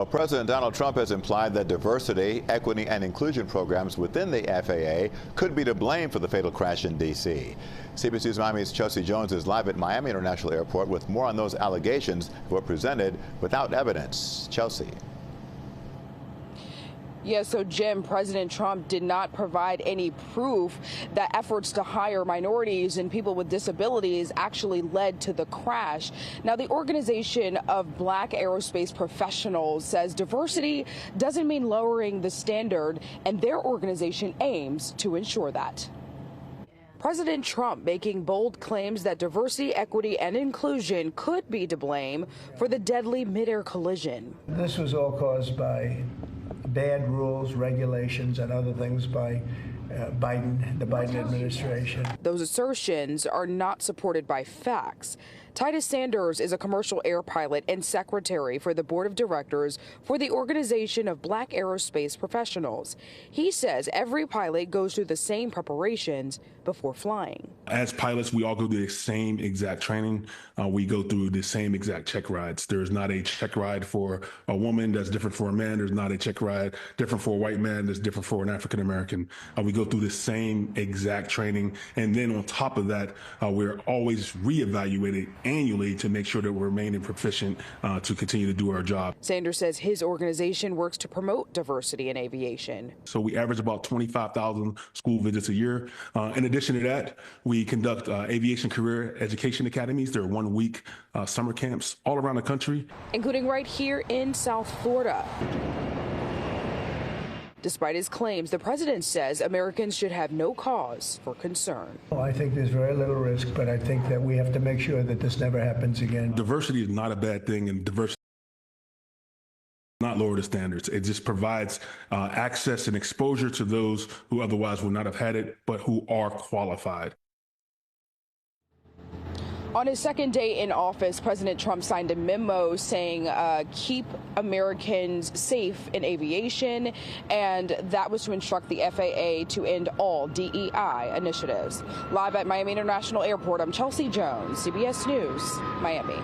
Well, President Donald Trump has implied that diversity, equity, and inclusion programs within the FAA could be to blame for the fatal crash in D.C. CBS News Miami's Chelsea Jones is live at Miami International Airport with more on those allegations that were presented without evidence. Chelsea. Yeah, so Jim, President Trump did not provide any proof that efforts to hire minorities and people with disabilities actually led to the crash. Now, the Organization of Black Aerospace Professionals says diversity doesn't mean lowering the standard, and their organization aims to ensure that. President Trump making bold claims that diversity, equity, and inclusion could be to blame for the deadly Midair collision. This was all caused by bad rules, regulations, and other things by the Biden administration. Those assertions are not supported by facts. Titus Sanders is a commercial air pilot and secretary for the board of directors for the Organization of Black Aerospace Professionals. He says every pilot goes through the same preparations before flying. As pilots, we all go through the same exact training. We go through the same exact check rides. There's not a check ride for a woman that's different for a man. There's not a check ride different for a white man that's different for an African American. We go through the same exact training. And then on top of that, we're always reevaluated annually to make sure that we're remaining proficient to continue to do our job. Sanders says his organization works to promote diversity in aviation. So we average about 25,000 school visits a year. In addition to that, we conduct aviation career education academies. They're 1-week summer camps all around the country, including right here in South Florida. Despite his claims, the president says Americans should have no cause for concern. Well, I think there's very little risk, but I think that we have to make sure that this never happens again. Diversity is not a bad thing, and diversity does not lower the standards. It just provides access and exposure to those who otherwise would not have had it, but who are qualified. On his second day in office, President Trump signed a memo saying keep Americans safe in aviation, and that was to instruct the FAA to end all DEI initiatives. Live at Miami International Airport, I'm Chelsea Jones, CBS News, Miami.